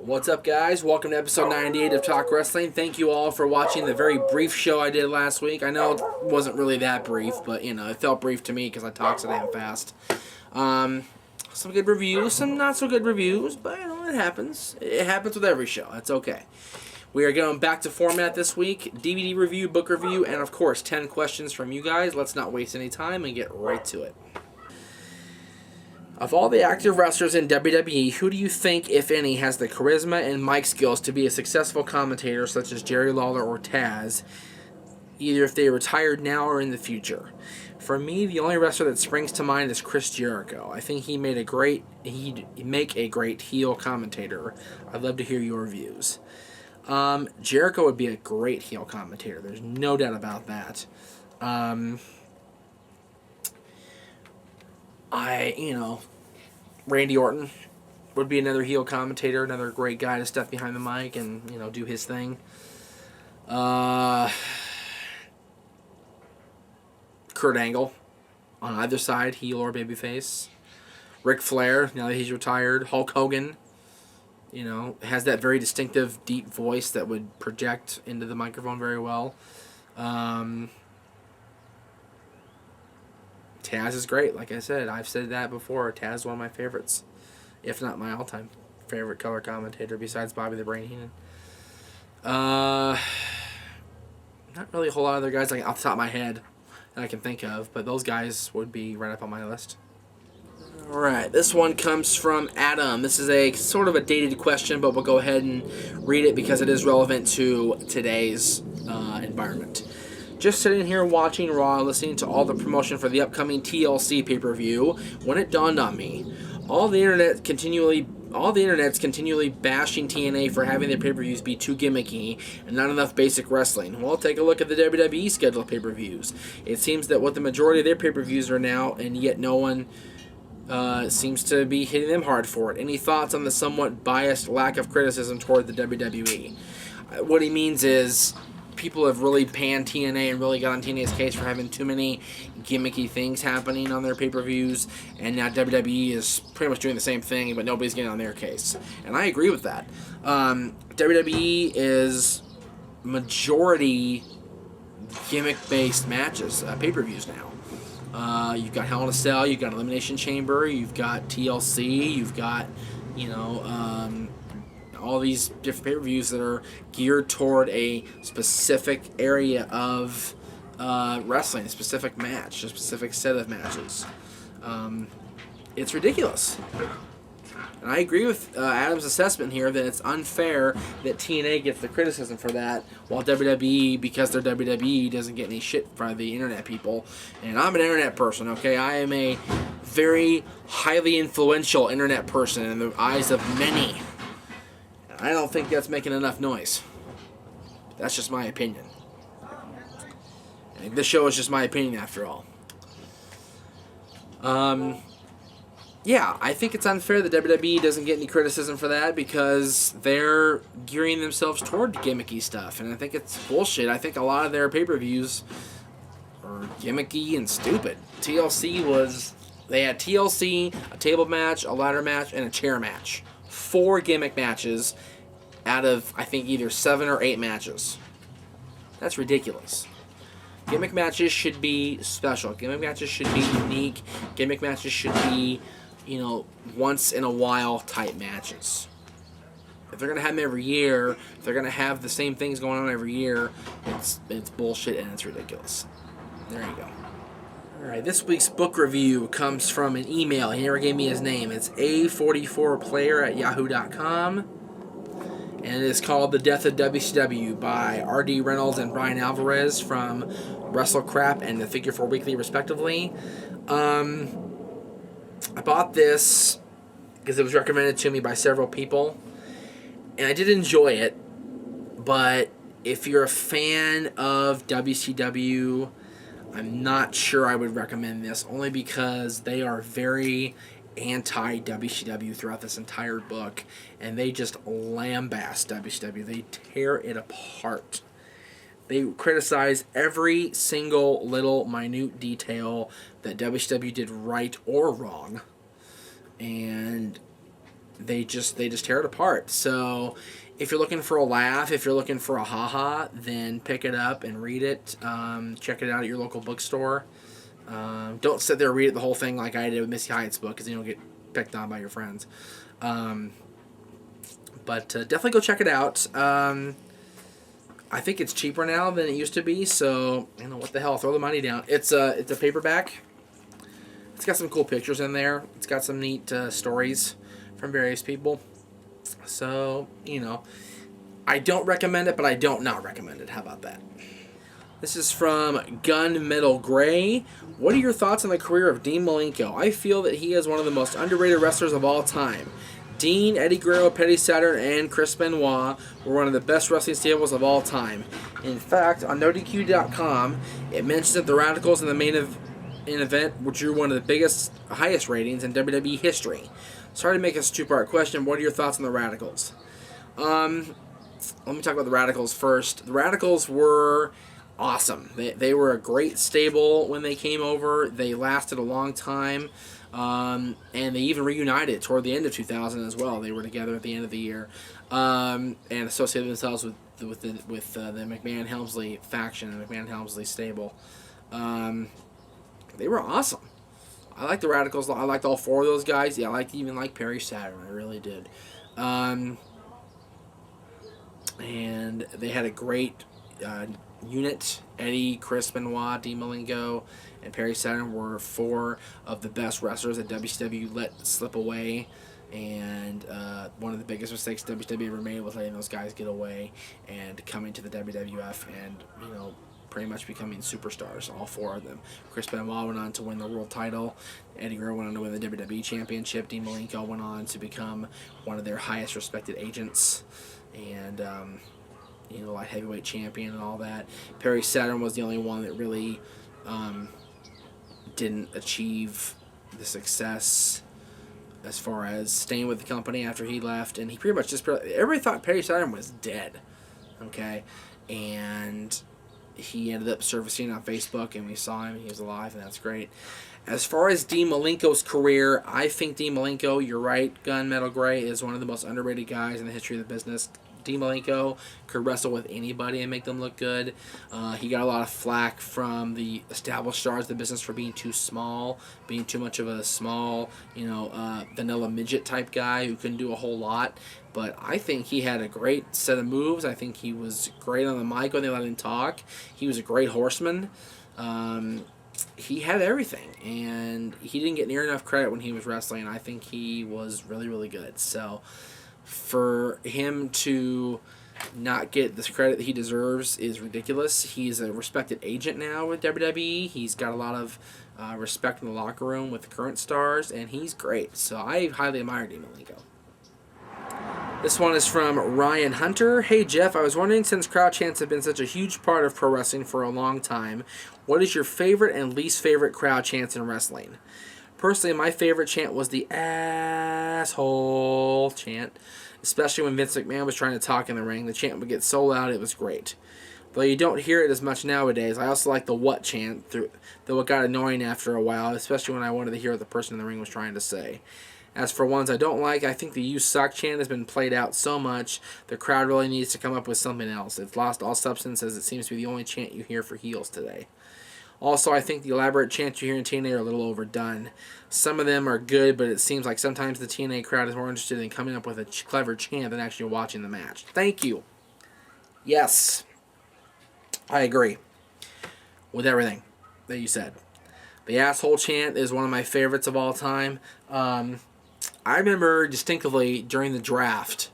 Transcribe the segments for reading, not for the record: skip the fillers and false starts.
What's up, guys? Welcome to episode 98 of Talk Wrestling. Thank you all for watching the very brief show I did last week. I know it wasn't really that brief, but, you know, it felt brief to me because I talked so damn fast. Some good reviews, some not so good reviews, but, you know, it happens. It happens with every show. That's okay. We are going back to format this week. DVD review, book review, and, of course, 10 questions from you guys. Let's not waste any time and get right to it. Of all the active wrestlers in WWE, who do you think, if any, has the charisma and mic skills to be a successful commentator such as Jerry Lawler or Taz, either if they are retired now or in the future? For me, the only wrestler that springs to mind is Chris Jericho. I think he'd make a great heel commentator. I'd love to hear your views. Jericho would be a great heel commentator. There's no doubt about that. Randy Orton would be another heel commentator, another great guy to step behind the mic and, do his thing. Kurt Angle on either side, heel or babyface. Ric Flair, now that he's retired. Hulk Hogan, has that very distinctive, deep voice that would project into the microphone very well. Taz is great, like I said. I've said that before. Taz is one of my favorites, if not my all-time favorite color commentator besides Bobby the Brain Heenan. Not really a whole lot of other guys like off the top of my head that I can think of, but those guys would be right up on my list. Alright, this one comes from Adam. This is a sort of a dated question, but we'll go ahead and read it because it is relevant to today's environment. Just sitting here watching Raw, listening to all the promotion for the upcoming TLC pay-per-view, when it dawned on me, all the internet's continually bashing TNA for having their pay-per-views be too gimmicky and not enough basic wrestling. Well, take a look at the WWE scheduled pay-per-views. It seems that what the majority of their pay-per-views are now, and yet no one seems to be hitting them hard for it. Any thoughts on the somewhat biased lack of criticism toward the WWE? What he means is, people have really panned TNA and really got on TNA's case for having too many gimmicky things happening on their pay-per-views, and now WWE is pretty much doing the same thing, but nobody's getting on their case. And I agree with that. WWE is majority gimmick-based matches, pay-per-views now. You've got Hell in a Cell, you've got Elimination Chamber, you've got TLC, you've got, all these different pay-per-views that are geared toward a specific area of wrestling, a specific match, a specific set of matches. It's ridiculous. And I agree with Adam's assessment here that it's unfair that TNA gets the criticism for that, while WWE, because they're WWE, doesn't get any shit from the internet people. And I'm an internet person, okay? I am a very highly influential internet person in the eyes of many. I don't think that's making enough noise. That's just my opinion. And this show is just my opinion after all. Yeah, I think it's unfair that WWE doesn't get any criticism for that because they're gearing themselves toward gimmicky stuff. And I think it's bullshit. I think a lot of their pay-per-views are gimmicky and stupid. They had TLC, a table match, a ladder match, and a chair match. 4 gimmick matches out of, I think, either 7 or 8 matches. That's ridiculous. Gimmick matches should be special. Gimmick matches should be unique. Gimmick matches should be, once in a while type matches. If they're going to have them every year, if they're going to have the same things going on every year, it's bullshit and it's ridiculous. There you go. Alright, this week's book review comes from an email. He never gave me his name. It's a44player@yahoo.com. And it is called The Death of WCW by R.D. Reynolds and Brian Alvarez from WrestleCrap and The Figure 4 Weekly, respectively. I bought this because it was recommended to me by several people. And I did enjoy it. But if you're a fan of WCW, I'm not sure I would recommend this, only because they are very anti-WCW throughout this entire book, and they just lambast WCW. They tear it apart. They criticize every single little minute detail that WCW did right or wrong, and they just tear it apart. So if you're looking for a laugh, if you're looking for a haha, then pick it up and read it. Check it out at your local bookstore. Don't sit there and read it the whole thing like I did with Missy Hyatt's book, because you don't get picked on by your friends. But definitely go check it out. I think it's cheaper now than it used to be, so you know what the hell, throw the money down. It's a paperback. It's got some cool pictures in there. It's got some neat stories from various people. So, you know, I don't recommend it, but I don't not recommend it. How about that? This is from Gunmetal Gray. What are your thoughts on the career of Dean Malenko? I feel that he is one of the most underrated wrestlers of all time. Dean, Eddie Guerrero, Petty Saturn, and Chris Benoit were one of the best wrestling stables of all time. In fact, on NoDQ.com, it mentions that the Radicals in the main event drew one of the biggest, highest ratings in WWE history. Sorry to make this a two-part question. What are your thoughts on the Radicals? Let me talk about the Radicals first. The Radicals were awesome. They were a great stable when they came over. They lasted a long time. And they even reunited toward the end of 2000 as well. They were together at the end of the year, and associated themselves with the McMahon-Helmsley faction, the McMahon-Helmsley stable. They were awesome. I liked the Radicals. I liked all four of those guys. Yeah, I even liked Perry Saturn. I really did. And they had a great unit. Eddie, Chris Benoit, Dean Malenko, and Perry Saturn were four of the best wrestlers that WCW let slip away. And one of the biggest mistakes WCW ever made was letting those guys get away and coming to the WWF and, you know, pretty much becoming superstars, all four of them. Chris Benoit went on to win the world title. Eddie Guerrero went on to win the WWE Championship. Dean Malenko went on to become one of their highest respected agents. And, you know, like heavyweight champion and all that. Perry Saturn was the only one that really didn't achieve the success as far as staying with the company after he left. And he pretty much everybody thought Perry Saturn was dead. Okay? And he ended up surfacing on Facebook, and we saw him. He was alive, and that's great. As far as Dean Malenko's career, I think Dean Malenko, you're right, Gunmetal Gray, is one of the most underrated guys in the history of the business. Dean Malenko could wrestle with anybody and make them look good. He got a lot of flack from the established stars of the business for being too small, being too much of a small, you know, vanilla midget type guy who couldn't do a whole lot. But I think he had a great set of moves. I think he was great on the mic when they let him talk. He was a great horseman. He had everything, and he didn't get near enough credit when he was wrestling. I think he was really, really good. So for him to not get this credit that he deserves is ridiculous. He's a respected agent now with WWE. He's got a lot of respect in the locker room with the current stars, and he's great. So I highly admire Dean Malenko. This one is from Ryan Hunter. Hey Jeff, I was wondering, since crowd chants have been such a huge part of pro wrestling for a long time, what is your favorite and least favorite crowd chants in wrestling? Personally, my favorite chant was the asshole chant, especially when Vince McMahon was trying to talk in the ring. The chant would get so loud, it was great. Though you don't hear it as much nowadays, I also like the what chant, though it got annoying after a while, especially when I wanted to hear what the person in the ring was trying to say. As for ones I don't like, I think the "you suck" chant has been played out so much, the crowd really needs to come up with something else. It's lost all substance, as it seems to be the only chant you hear for heels today. Also, I think the elaborate chants you hear in TNA are a little overdone. Some of them are good, but it seems like sometimes the TNA crowd is more interested in coming up with a clever chant than actually watching the match. Thank you. Yes, I agree with everything that you said. The asshole chant is one of my favorites of all time. I remember distinctively during the draft,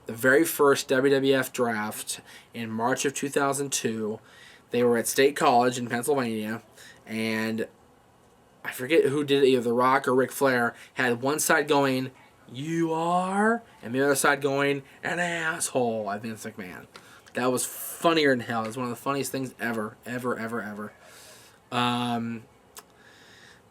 the very first WWF draft in March of 2002, they were at State College in Pennsylvania, and I forget who did it, either The Rock or Ric Flair, had one side going, "You are," and the other side going, "An asshole," at Vince McMahon. That was funnier than hell. It was one of the funniest things ever, ever, ever, ever.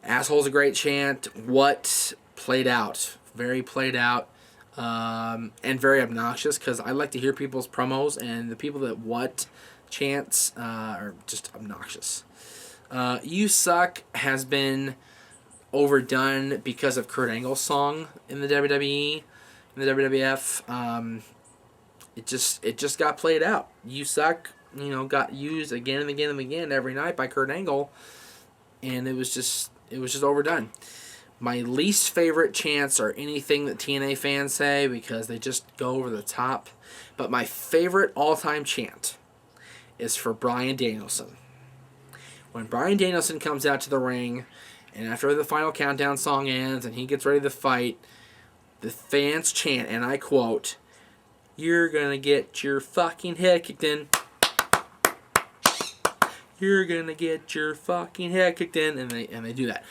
Asshole's a great chant. What played out. Very played out. And very obnoxious, because I like to hear people's promos, and the people that what chants are just obnoxious. You Suck has been overdone because of Kurt Angle's song in the WWE. in the WWF. It just got played out. You suck, got used again and again and again every night by Kurt Angle, and it was just overdone. My least favorite chants are anything that TNA fans say because they just go over the top. But my favorite all-time chant is for Bryan Danielson. When Bryan Danielson comes out to the ring, and after the final countdown song ends and he gets ready to fight, the fans chant, and I quote, "You're gonna get your fucking head kicked in. You're gonna get your fucking head kicked in," and they do that.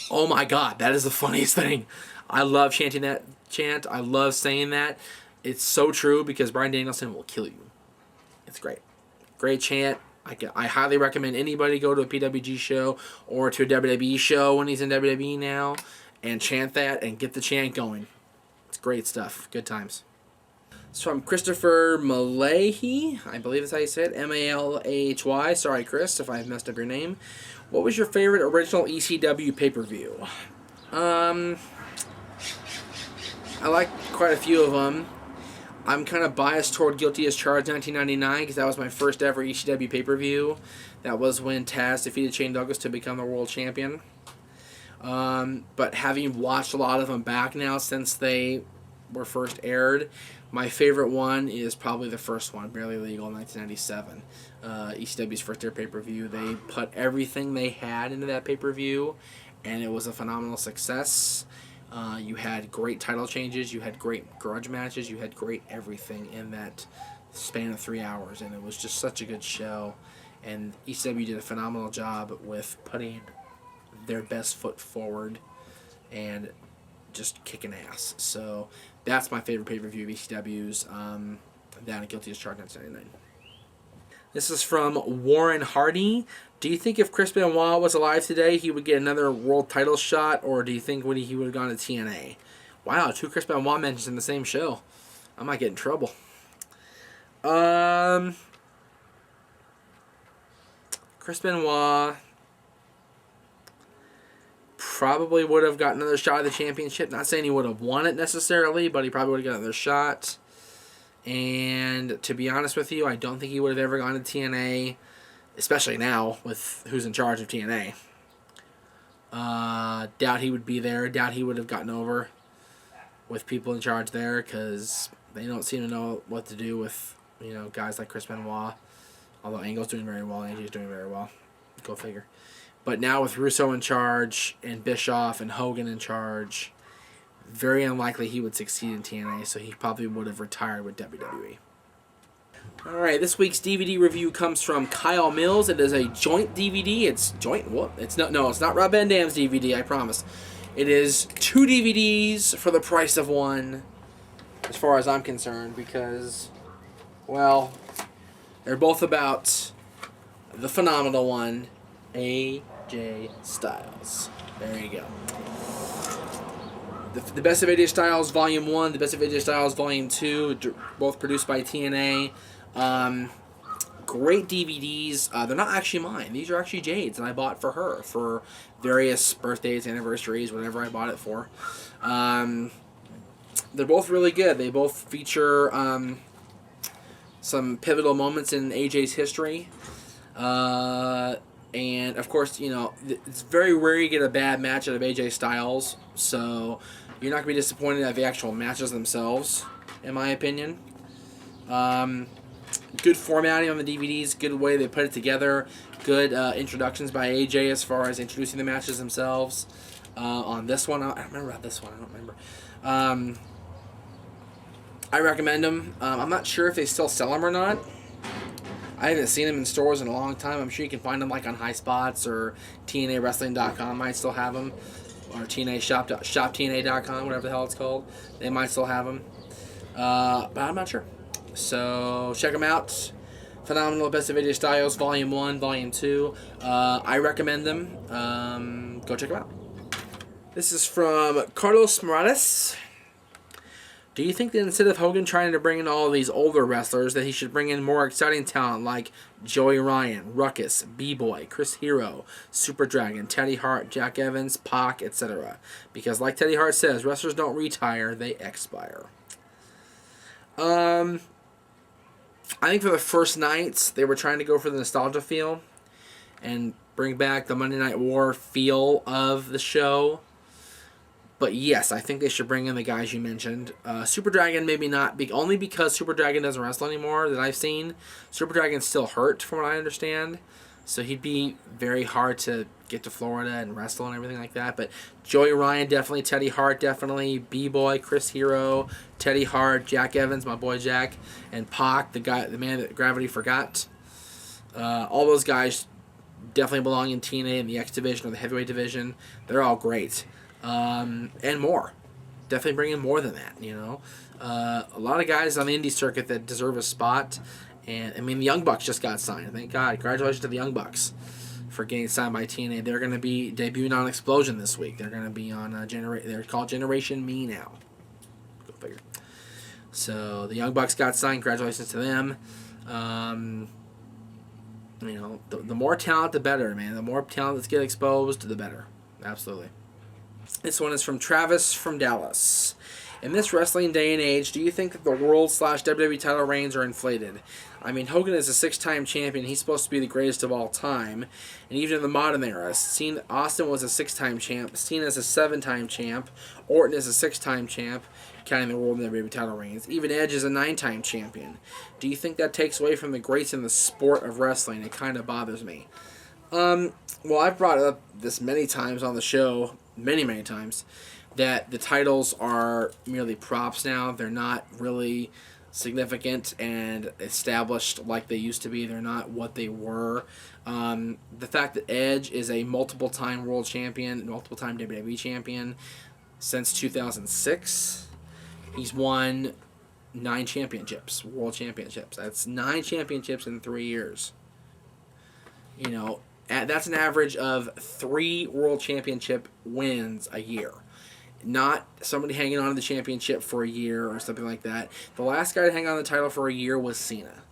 Oh my God, that is the funniest thing. I love chanting that chant. I love saying that. It's so true because Bryan Danielson will kill you. It's great. Great chant. I highly recommend anybody go to a PWG show or to a WWE show when he's in WWE now and chant that and get the chant going. It's great stuff. Good times. It's from Christopher Malay, I believe that's how you say it. Malay. Sorry, Chris, if I messed up your name. What was your favorite original ECW pay-per-view? I like quite a few of them. I'm kind of biased toward Guilty as Charged 1999 because that was my first ever ECW pay-per-view. That was when Taz defeated Shane Douglas to become the world champion. But having watched a lot of them back now since they were first aired, my favorite one is probably the first one, Barely Legal, 1997. ECW's first air pay-per-view. They put everything they had into that pay-per-view, and it was a phenomenal success. You had great title changes, you had great grudge matches, you had great everything in that span of 3 hours, and it was just such a good show. And ECW did a phenomenal job with putting their best foot forward and just kicking ass. So that's my favorite pay-per-view of ECW's. Down at Guilty as Charged 1999. This is from Warren Hardy. Do you think if Chris Benoit was alive today, he would get another world title shot, or do you think he would have gone to TNA? Wow, 2 Chris Benoit mentions in the same show. I might get in trouble. Chris Benoit probably would have got another shot at the championship. Not saying he would have won it necessarily, but he probably would have got another shot. And to be honest with you, I don't think he would have ever gone to TNA, especially now with who's in charge of TNA. Doubt he would be there. Doubt he would have gotten over with people in charge there because they don't seem to know what to do with guys like Chris Benoit. Although Angle's doing very well, AJ's doing very well. Go figure. But now with Russo in charge and Bischoff and Hogan in charge, very unlikely he would succeed in TNA, so he probably would have retired with WWE. Alright, this week's DVD review comes from Kyle Mills. It is a joint DVD. It's joint? What? It's not Rob Van Dam's DVD, I promise. It is 2 DVDs for the price of one, as far as I'm concerned, because, well, they're both about the phenomenal one, AJ Styles. There you go. The Best of AJ Styles Volume 1, The Best of AJ Styles Volume 2, both produced by TNA. Great DVDs. They're not actually mine. These are actually Jade's, and I bought for her for various birthdays, anniversaries, whatever I bought it for. They're both really good. They both feature some pivotal moments in AJ's history. And, of course, it's very rare you get a bad match out of AJ Styles, so you're not going to be disappointed at the actual matches themselves, in my opinion. Good formatting on the DVDs, good way they put it together, good introductions by AJ as far as introducing the matches themselves. On this one, I don't remember about this one, I don't remember. I recommend them. I'm not sure if they still sell them or not. I haven't seen them in stores in a long time. I'm sure you can find them on High Spots or TNAWrestling.com might still have them. Or TNA shoptna.com, whatever the hell it's called. They might still have them. But I'm not sure. So check them out. Phenomenal Best of AJ Styles, Volume 1, Volume 2. I recommend them. Go check them out. This is from Carlos Morales. Do you think that instead of Hogan trying to bring in all these older wrestlers, that he should bring in more exciting talent like Joey Ryan, Ruckus, B-Boy, Chris Hero, Super Dragon, Teddy Hart, Jack Evans, Pac, etc.? Because like Teddy Hart says, wrestlers don't retire, they expire. I think for the first nights, they were trying to go for the nostalgia feel and bring back the Monday Night War feel of the show. But yes, I think they should bring in the guys you mentioned. Super Dragon, maybe not, only because Super Dragon doesn't wrestle anymore that I've seen. Super Dragon's still hurt, from what I understand. So he'd be very hard to get to Florida and wrestle and everything like that. But Joey Ryan, definitely. Teddy Hart, definitely. B-Boy, Chris Hero, Teddy Hart, Jack Evans, my boy Jack, and Pac, the man that gravity forgot. All those guys definitely belong in TNA in the X division or the heavyweight division. They're all great. And more. Definitely bring in more than that, you know. A lot of guys on the indie circuit that deserve a spot. And, I mean, the Young Bucks just got signed. Thank God. Congratulations to the Young Bucks for getting signed by TNA. They're going to be debuting on Explosion this week. They're going to be on they're called Generation Me now. Go figure. So, the Young Bucks got signed. Congratulations to them. You know, the more talent, the better, man. The more talent that's get exposed, the better. Absolutely. This one is from Travis from Dallas. In this wrestling day and age, do you think that the World/WWE title reigns are inflated? I mean, Hogan is a 6-time champion. He's supposed to be the greatest of all time. And even in the modern era, Austin was a 6-time champ. Cena's a 7-time champ. Orton is a 6-time champ, counting the World and WWE title reigns. Even Edge is a 9-time champion. Do you think that takes away from the greats in the sport of wrestling? It kind of bothers me. Well, I've brought up this many times on the show, many times, that the titles are merely props now. They're not really significant and established like they used to be. They're not what they were. The fact that Edge is a multiple-time world champion, multiple-time WWE champion since 2006, he's won 9 championships, world championships. That's 9 championships in 3 years. You know, that's an average of 3 world championship wins a year. Not somebody hanging on to the championship for a year or something like that. The last guy to hang on the title for a year was Cena.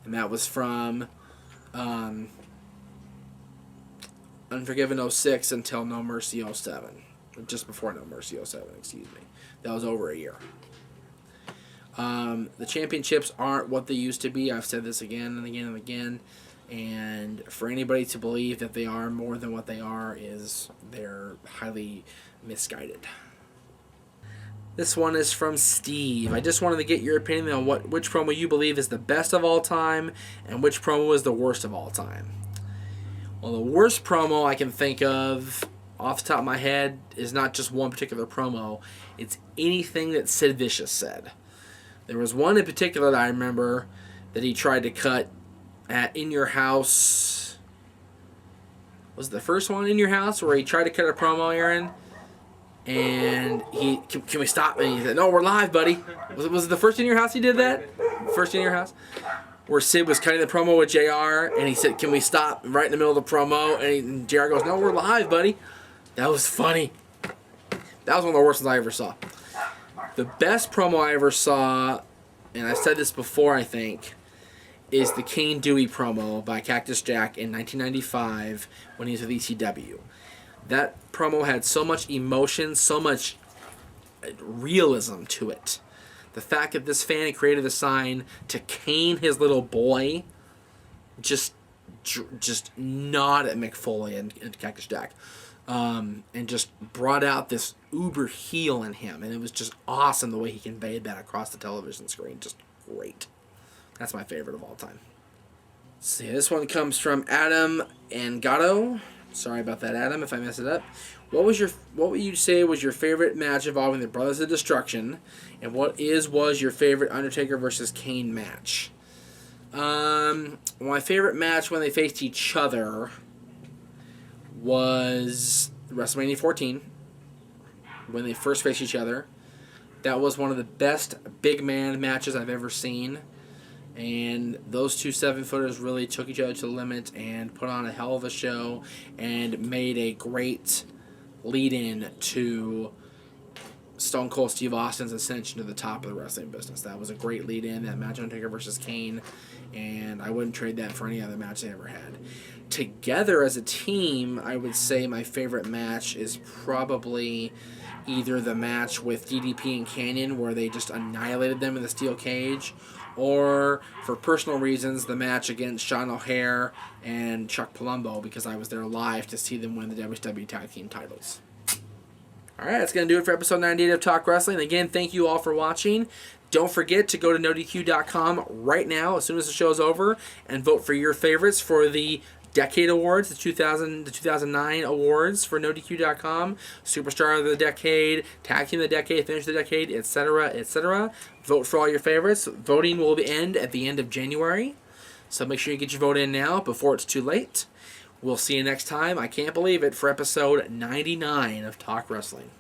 And that was from Unforgiven 06 until No Mercy 07. Just before No Mercy 07, excuse me. That was over a year. The championships aren't what they used to be. I've said this again and again and again. And for anybody to believe that they are more than what they are they're highly misguided. This one is from Steve. I just wanted to get your opinion on which promo you believe is the best of all time and which promo is the worst of all time. Well, the worst promo I can think of off the top of my head is not just one particular promo. It's anything that Sid Vicious said. There was one in particular that I remember that he tried to cut at In Your House. Was it the first one, In Your House, where he tried to cut a promo, Aaron? And can we stop? And he said, no, we're live, buddy. Was it the first In Your House he did that? First In Your House? Where Sid was cutting the promo with JR, and he said, can we stop right in the middle of the promo? And JR goes, no, we're live, buddy. That was funny. That was one of the worst ones I ever saw. The best promo I ever saw, and I said this before, I think, is the Kane Dewey promo by Cactus Jack in 1995 when he was with ECW. That promo had so much emotion, so much realism to it. The fact that this fan created a sign to cane his little boy, just nod at Mick Foley and Cactus Jack, and just brought out this uber heel in him, and it was just awesome the way he conveyed that across the television screen. Just great. That's my favorite of all time. Let's see, this one comes from Adam Angato. Sorry about that, Adam, if I mess it up. What would you say was your favorite match involving the Brothers of Destruction, and what was your favorite Undertaker versus Kane match? My favorite match when they faced each other was WrestleMania 14, when they first faced each other. That was one of the best big man matches I've ever seen. And those two 7-footers really took each other to the limit and put on a hell of a show and made a great lead-in to Stone Cold Steve Austin's ascension to the top of the wrestling business. That was a great lead-in, that match Undertaker versus Kane, and I wouldn't trade that for any other match they ever had. Together as a team, I would say my favorite match is probably either the match with DDP and Canyon, where they just annihilated them in the steel cage, or, for personal reasons, the match against Sean O'Haire and Chuck Palumbo, because I was there live to see them win the WCW Tag Team titles. Alright, that's going to do it for episode 98 of Talk Wrestling. Again, thank you all for watching. Don't forget to go to NoDQ.com right now, as soon as the show's over, and vote for your favorites for the Decade Awards, the 2009 awards for NoDQ.com, Superstar of the Decade, Tag Team of the Decade, Finish of the Decade, etc., etc. Vote for all your favorites. Voting will end at the end of January, so make sure you get your vote in now before it's too late. We'll see you next time. I can't believe it, for episode 99 of Talk Wrestling.